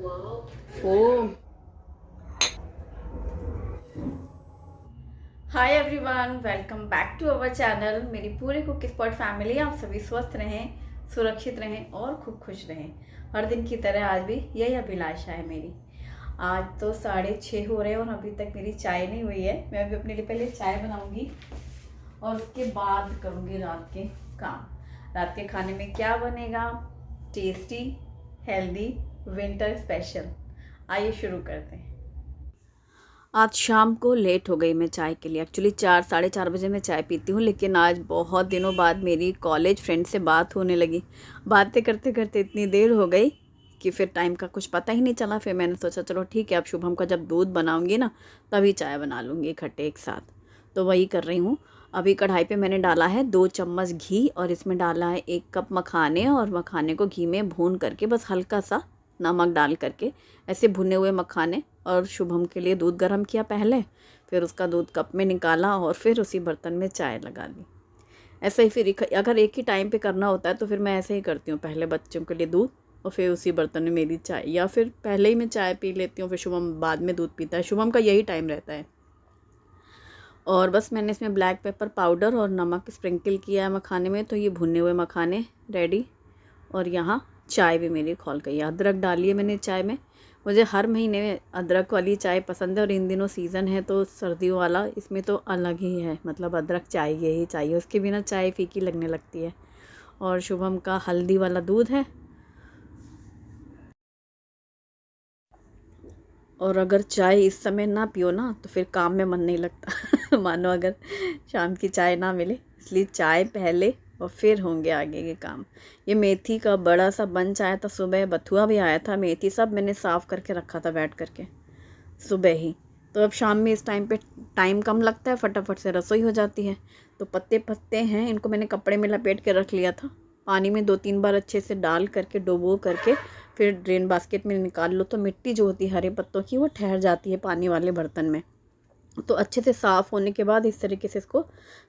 Foam. Hi everyone, welcome back to our channel. मेरी पूरी cook spot family, आप सभी स्वस्थ रहें, सुरक्षित रहें और खूब खुश रहें। हर दिन की तरह आज भी यही अभिलाषा है मेरी। आज तो 6:30 हो रहे हैं और अभी तक मेरी चाय नहीं हुई है। मैं अभी अपने लिए पहले चाय बनाऊंगी और उसके बाद करूंगी रात के काम। रात के खाने में क्या बनेगा? Tasty, healthy, winter special. आइए शुरू करते हैं। आज शाम को लेट हो गई मैं चाय के लिए। एक्चुअली 4-4:30 बजे मैं चाय पीती हूँ, लेकिन आज बहुत दिनों बाद मेरी कॉलेज फ्रेंड से बात होने लगी। बातें करते करते इतनी देर हो गई कि फिर टाइम का कुछ पता ही नहीं चला। फिर मैंने सोचा चलो ठीक है, अब शुभम का जब दूध बनाऊंगी ना तभी चाय बना लूँगी इकट्ठे एक साथ। तो वही कर रही हूँ। अभी कढ़ाई पे मैंने डाला है 2 चम्मच घी और इसमें डाला है 1 कप मखाने, और मखाने को घी में भून करके बस हल्का सा नमक डाल करके ऐसे भुने हुए मखाने, और शुभम के लिए दूध गर्म किया पहले, फिर उसका दूध कप में निकाला और फिर उसी बर्तन में चाय लगा ली। ऐसे ही फिर अगर एक ही टाइम पे करना होता है तो फिर मैं ऐसे ही करती हूँ, पहले बच्चों के लिए दूध और फिर उसी बर्तन में मेरी चाय, या फिर पहले ही मैं चाय पी लेती हूँ फिर शुभम बाद में दूध पीता है। शुभम का यही टाइम रहता है। और बस मैंने इसमें ब्लैक पेपर पाउडर और नमक स्प्रिंकल किया है मखाने में, तो ये भुने हुए मखाने रेडी। और यहाँ चाय भी मेरी खौल गई है। अदरक डाली है मैंने चाय में। मुझे हर महीने में अदरक वाली चाय पसंद है और इन दिनों सीज़न है तो सर्दियों वाला, इसमें तो अलग ही है। मतलब अदरक चाहिए ही चाहिए, उसके बिना चाय फीकी लगने लगती है। और शुभम का हल्दी वाला दूध है। और अगर चाय इस समय ना पियो ना तो फिर काम में मन नहीं लगता मानो अगर शाम की चाय ना मिले, इसलिए चाय पहले और फिर होंगे आगे के काम। ये मेथी का बड़ा सा बंच आया था सुबह, बथुआ भी आया था, मेथी सब मैंने साफ़ करके रखा था बैठ करके सुबह ही। तो अब शाम में इस टाइम पे टाइम कम लगता है, फटाफट से रसोई हो जाती है। तो पत्ते पत्ते हैं, इनको मैंने कपड़े में लपेट के रख लिया था। पानी में 2-3 बार अच्छे से डाल करके डुबो करके फिर ड्रेन बास्केट में निकाल लो, तो मिट्टी जो होती है हरे पत्तों की वो ठहर जाती है पानी वाले बर्तन में। तो अच्छे से साफ़ होने के बाद इस तरीके से इसको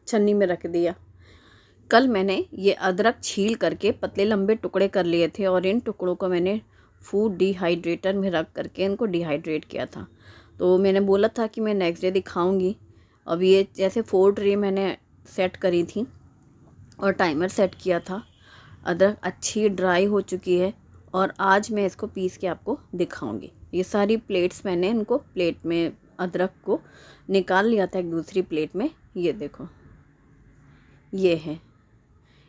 छन्नी में रख दिया। कल मैंने ये अदरक छील करके पतले लंबे टुकड़े कर लिए थे और इन टुकड़ों को मैंने फूड डिहाइड्रेटर में रख करके इनको डिहाइड्रेट किया था। तो मैंने बोला था कि मैं नेक्स्ट डे दिखाऊंगी। अब ये जैसे 4 ट्रे मैंने सेट करी थी और टाइमर सेट किया था। अदरक अच्छी ड्राई हो चुकी है और आज मैं इसको पीस के आपको दिखाऊंगी। ये सारी प्लेट्स मैंने इनको प्लेट में अदरक को निकाल लिया था एक दूसरी प्लेट में। ये देखो, ये है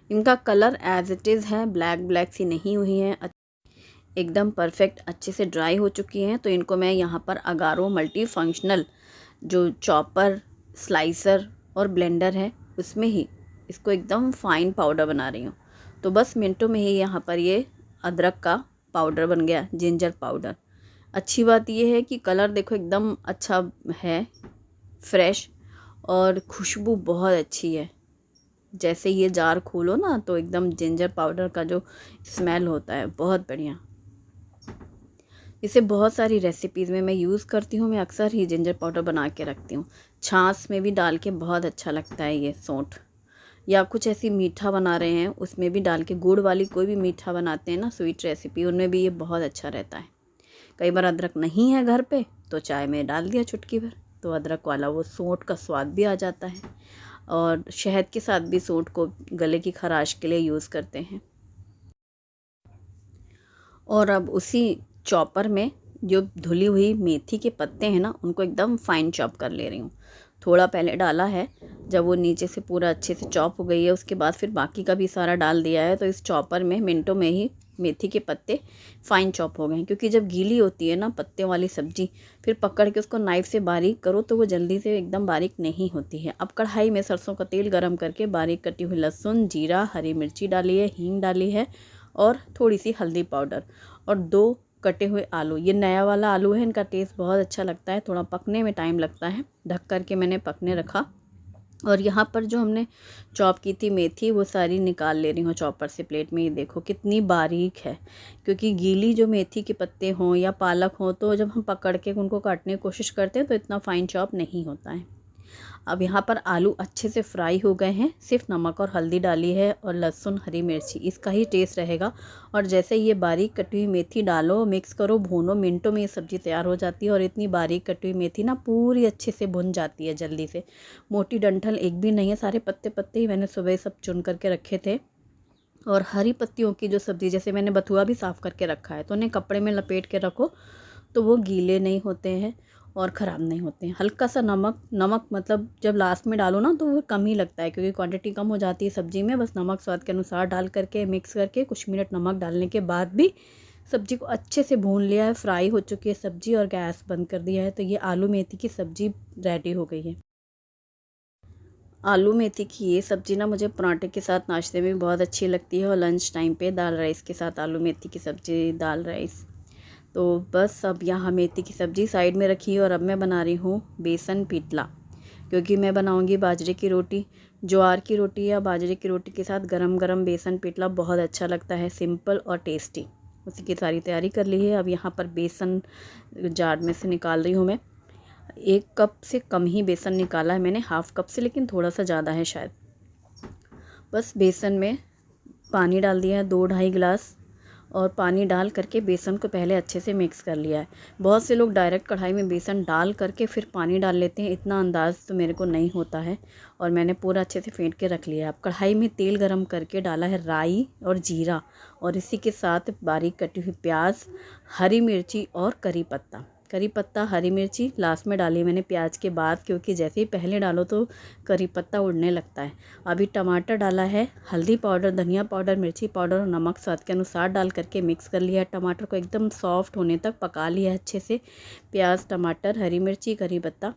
इनका कलर एज इट इज़ है, ब्लैक ब्लैक सी नहीं हुई है, एकदम परफेक्ट अच्छे से ड्राई हो चुकी हैं। तो इनको मैं यहाँ पर अगारो मल्टी फंक्शनल जो चॉपर, स्लाइसर और ब्लेंडर है उसमें ही इसको एकदम फाइन पाउडर बना रही हूँ। तो बस मिनटों में ही यहाँ पर ये अदरक का पाउडर बन गया, जिंजर पाउडर। अच्छी बात ये है कि कलर देखो एकदम अच्छा है, फ्रेश, और खुशबू बहुत अच्छी है। जैसे ये जार खोलो ना तो एकदम जिंजर पाउडर का जो स्मेल होता है बहुत बढ़िया। इसे बहुत सारी रेसिपीज़ में मैं यूज़ करती हूँ। मैं अक्सर ही जिंजर पाउडर बना के रखती हूँ। छाछ में भी डाल के बहुत अच्छा लगता है ये सौंठ, या कुछ ऐसी मीठा बना रहे हैं उसमें भी डाल के, गुड़ वाली कोई भी मीठा बनाते हैं ना स्वीट रेसिपी, उनमें भी ये बहुत अच्छा रहता है। कई बार अदरक नहीं है घर पे तो चाय में डाल दिया चुटकी भर, तो अदरक वाला वो सौंठ का स्वाद भी आ जाता है। और शहद के साथ भी सौंठ को गले की खराश के लिए यूज़ करते हैं। और अब उसी चॉपर में जो धुली हुई मेथी के पत्ते हैं ना उनको एकदम फाइन चॉप कर ले रही हूँ। थोड़ा पहले डाला है, जब वो नीचे से पूरा अच्छे से चॉप हो गई है उसके बाद फिर बाकी का भी सारा डाल दिया है। तो इस चॉपर में मिनटों में ही मेथी के पत्ते फाइन चॉप हो गए हैं, क्योंकि जब गीली होती है ना पत्ते वाली सब्जी, फिर पकड़ के उसको नाइफ़ से बारीक करो तो वो जल्दी से एकदम बारीक नहीं होती है। अब कढ़ाई में सरसों का तेल गरम करके बारीक कटी हुई लहसुन, जीरा, हरी मिर्ची डाली है, हींग डाली है और थोड़ी सी हल्दी पाउडर और 2 कटे हुए आलू। ये नया वाला आलू है, इनका टेस्ट बहुत अच्छा लगता है, थोड़ा पकने में टाइम लगता है। ढक कर के मैंने पकने रखा। और यहाँ पर जो हमने चॉप की थी मेथी वो सारी निकाल ले रही हूँ चॉपर से प्लेट में। ये देखो कितनी बारीक है, क्योंकि गीली जो मेथी के पत्ते हों या पालक हों तो जब हम पकड़ के उनको काटने की कोशिश करते हैं तो इतना फाइन चॉप नहीं होता है। अब यहाँ पर आलू अच्छे से फ्राई हो गए हैं, सिर्फ नमक और हल्दी डाली है और लहसुन हरी मिर्ची, इसका ही टेस्ट रहेगा। और जैसे ये बारीक कटी हुई मेथी डालो, मिक्स करो, भूनो, मिनटों में ये सब्ज़ी तैयार हो जाती है। और इतनी बारीक कटी हुई मेथी ना पूरी अच्छे से भुन जाती है जल्दी से। मोटी डंठल एक भी नहीं है, सारे पत्ते पत्ते ही मैंने सुबह सब चुन करके रखे थे। और हरी पत्तियों की जो सब्ज़ी, जैसे मैंने बथुआ भी साफ़ करके रखा है, तो उन्हें कपड़े में लपेट के रखो तो वो गीले नहीं होते हैं और ख़राब नहीं होते हैं। हल्का सा नमक मतलब जब लास्ट में डालो ना तो वो कम ही लगता है, क्योंकि क्वांटिटी कम हो जाती है सब्ज़ी में। बस नमक स्वाद के अनुसार डाल करके मिक्स करके कुछ मिनट नमक डालने के बाद भी सब्ज़ी को अच्छे से भून लिया है, फ्राई हो चुकी है सब्ज़ी और गैस बंद कर दिया है। तो ये आलू मेथी की सब्ज़ी रेडी हो गई है। आलू मेथी की ये सब्ज़ी ना मुझे पराठे के साथ नाश्ते में बहुत अच्छी लगती है, और लंच टाइम पे दाल राइस के साथ आलू मेथी की सब्ज़ी, दाल राइस। तो बस अब यहाँ मेथी की सब्ज़ी साइड में रखी है और अब मैं बना रही हूँ बेसन पिटला, क्योंकि मैं बनाऊँगी बाजरे की रोटी। ज्वार की रोटी या बाजरे की रोटी के साथ गरम गरम बेसन पिटला बहुत अच्छा लगता है, सिंपल और टेस्टी। उसी की सारी तैयारी कर ली है। अब यहाँ पर बेसन जार में से निकाल रही हूँ मैं। 1 कप से कम ही बेसन निकाला है मैंने, हाफ़ कप से, लेकिन थोड़ा सा ज़्यादा है शायद। बस बेसन में पानी डाल दिया है 2-2.5 गिलास, और पानी डाल करके बेसन को पहले अच्छे से मिक्स कर लिया है। बहुत से लोग डायरेक्ट कढ़ाई में बेसन डाल करके फिर पानी डाल लेते हैं, इतना अंदाज़ तो मेरे को नहीं होता है, और मैंने पूरा अच्छे से फेंट के रख लिया है। अब कढ़ाई में तेल गरम करके डाला है राई और जीरा, और इसी के साथ बारीक कटी हुई प्याज, हरी मिर्ची और करी पत्ता हरी मिर्ची लास्ट में डाली मैंने प्याज के बाद, क्योंकि जैसे ही पहले डालो तो करी पत्ता उड़ने लगता है। अभी टमाटर डाला है, हल्दी पाउडर, धनिया पाउडर, मिर्ची पाउडर और नमक स्वाद के अनुसार डाल करके मिक्स कर लिया है। टमाटर को एकदम सॉफ्ट होने तक पका लिया है अच्छे से। प्याज, टमाटर, हरी मिर्ची, करी पत्ता,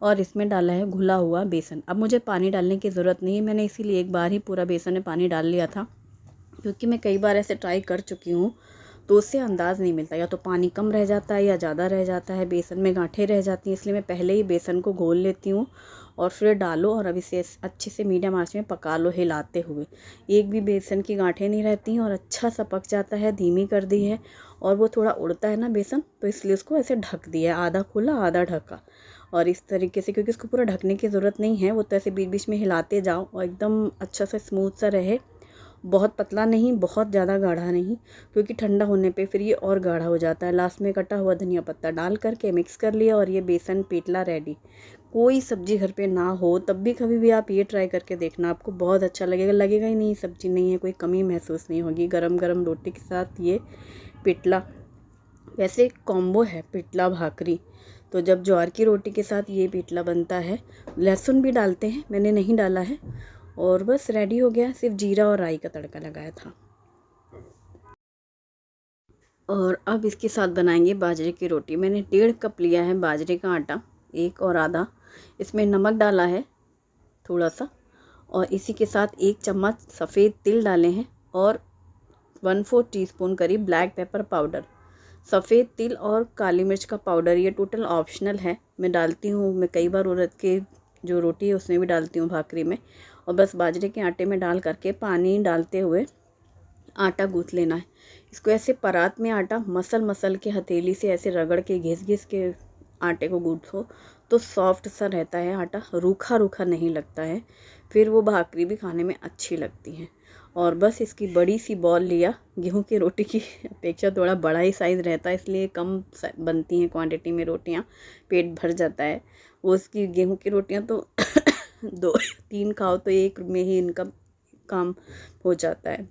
और इसमें डाला है घुला हुआ बेसन। अब मुझे पानी डालने की ज़रूरत नहीं है, मैंने इसीलिए एक बार ही पूरा बेसन में पानी डाल लिया था, क्योंकि मैं कई बार ऐसे ट्राई कर चुकी हूँ तो उससे अंदाज़ नहीं मिलता, या तो पानी कम रह जाता है या ज़्यादा रह जाता है, बेसन में गांठें रह जाती हैं। इसलिए मैं पहले ही बेसन को घोल लेती हूँ और फिर डालो, और अब इसे अच्छे से मीडियम आंच में पका लो हिलाते हुए। एक भी बेसन की गांठें नहीं रहती हैं और अच्छा सा पक जाता है। धीमी कर दी है, और वो थोड़ा उड़ता है ना बेसन, तो इसलिए उसको ऐसे ढक दिया, आधा खुला आधा ढका। और इस तरीके से, क्योंकि इसको पूरा ढकने की ज़रूरत नहीं है, वो तो ऐसे बीच बीच में हिलाते जाओ और एकदम अच्छा सा स्मूथ सा रहे। बहुत पतला नहीं, बहुत ज़्यादा गाढ़ा नहीं, क्योंकि ठंडा होने पे फिर ये और गाढ़ा हो जाता है। लास्ट में कटा हुआ धनिया पत्ता डाल करके मिक्स कर लिया, और ये बेसन पिटला रेडी। कोई सब्ज़ी घर पे ना हो तब भी कभी भी आप ये ट्राई करके देखना, आपको बहुत अच्छा लगेगा ही नहीं सब्ज़ी नहीं है, कोई कमी महसूस नहीं होगी। गरम गरम रोटी के साथ ये पिटला, वैसे कॉम्बो है पिटला भाकरी, तो जब ज्वार की रोटी के साथ ये पिटला बनता है। लहसुन भी डालते हैं, मैंने नहीं डाला है। और बस रेडी हो गया, सिर्फ जीरा और राई का तड़का लगाया था। और अब इसके साथ बनाएंगे बाजरे की रोटी। मैंने 1.5 कप लिया है बाजरे का आटा, 1 और आधा। इसमें नमक डाला है थोड़ा सा, और इसी के साथ 1 चम्मच सफ़ेद तिल डाले हैं, और 1/4 टीस्पून करीब ब्लैक पेपर पाउडर। सफ़ेद तिल और काली मिर्च का पाउडर ये टोटल ऑप्शनल है, मैं डालती हूँ। मैं कई बार उड़द के जो रोटी है उसमें भी डालती हूँ, भाकरी में। और बस बाजरे के आटे में डाल करके पानी डालते हुए आटा गूँथ लेना है। इसको ऐसे परात में आटा मसल के हथेली से ऐसे रगड़ के घिस के आटे को गूँथो तो सॉफ्ट सा रहता है आटा, रूखा नहीं लगता है। फिर वो भाकरी भी खाने में अच्छी लगती है। और बस इसकी बड़ी सी बॉल लिया, गेहूं की रोटी की अपेक्षा थोड़ा बड़ा ही साइज़ रहता है, इसलिए कम बनती हैं क्वांटिटी में रोटियां, पेट भर जाता है। वो उसकी गेहूं की रोटियां तो 2-3 खाओ तो एक में ही इनका काम हो जाता है।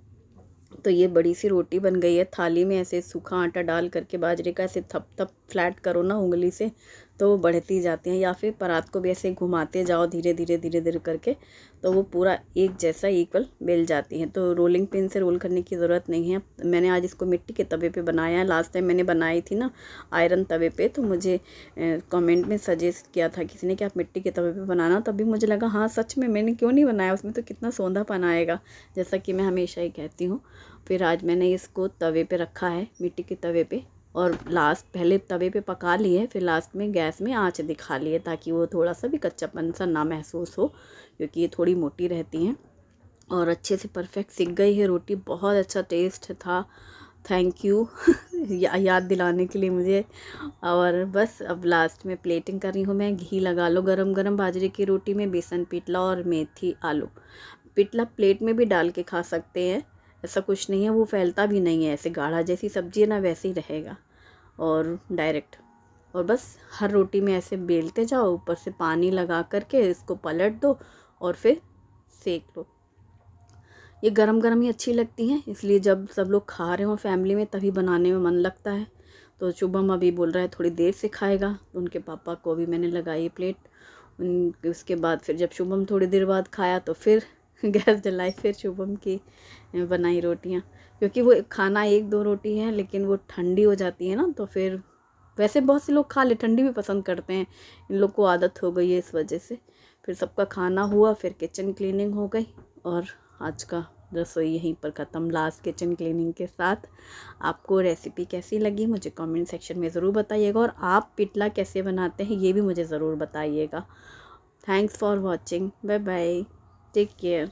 तो ये बड़ी सी रोटी बन गई है। थाली में ऐसे सूखा आटा डाल करके बाजरे का ऐसे थप फ्लैट करो ना उंगली से, तो वो बढ़ती जाती हैं, या फिर परात को भी ऐसे घुमाते जाओ धीरे धीरे करके, तो वो पूरा एक जैसा इक्वल बेल जाती हैं। तो रोलिंग पिन से रोल करने की ज़रूरत नहीं है। मैंने आज इसको मिट्टी के तवे पे बनाया है। लास्ट टाइम मैंने बनाई थी ना आयरन तवे पे, तो मुझे कमेंट में सजेस्ट किया था किसी ने कि आप मिट्टी के तवे पे बनाना, तभी मुझे लगा हाँ सच में मैंने क्यों नहीं बनाया, उसमें तो कितना सौंधापन आएगा, जैसा कि मैं हमेशा ही कहती हूँ। फिर आज मैंने इसको तवे पे रखा है, मिट्टी के तवे पे, और लास्ट पहले तवे पे पका लिए, फिर लास्ट में गैस में आंच दिखा लिए, ताकि वो थोड़ा सा भी कच्चापन सा ना महसूस हो, क्योंकि ये थोड़ी मोटी रहती हैं। और अच्छे से परफेक्ट सिक गई है रोटी, बहुत अच्छा टेस्ट थैंक यू याद दिलाने के लिए मुझे। और बस अब लास्ट में प्लेटिंग कर रही हूँ मैं। घी लगा लो गरम गरम बाजरे की रोटी में, बेसन पिटला और मेथी आलू। पिटला प्लेट में भी डाल के खा सकते हैं, ऐसा कुछ नहीं है, वो फैलता भी नहीं है, ऐसे गाढ़ा जैसी सब्जी है ना वैसे ही रहेगा और डायरेक्ट। और बस हर रोटी में ऐसे बेलते जाओ, ऊपर से पानी लगा करके इसको पलट दो और फिर सेक लो। ये गरम गरम ही अच्छी लगती हैं, इसलिए जब सब लोग खा रहे हो फैमिली में तभी बनाने में मन लगता है। तो शुभम अभी बोल रहा है थोड़ी देर से खाएगा, तो उनके पापा को भी मैंने लगाई प्लेट। उसके बाद फिर जब शुभम थोड़ी देर बाद खाया तो फिर गैस जलाई, फिर शुभम की बनाई रोटियां। क्योंकि वो खाना 1-2 रोटी है, लेकिन वो ठंडी हो जाती है ना, तो फिर वैसे बहुत से लोग खा ले, ठंडी भी पसंद करते हैं, इन लोग को आदत हो गई है इस वजह से। फिर सबका खाना हुआ, फिर किचन क्लीनिंग हो गई और आज का रसोई यहीं पर ख़त्म, लास्ट किचन क्लीनिंग के साथ। आपको रेसिपी कैसी लगी मुझे कमेंट सेक्शन में ज़रूर बताइएगा, और आप पिटला कैसे बनाते हैं ये भी मुझे ज़रूर बताइएगा। Thanks for watching, bye bye, take care.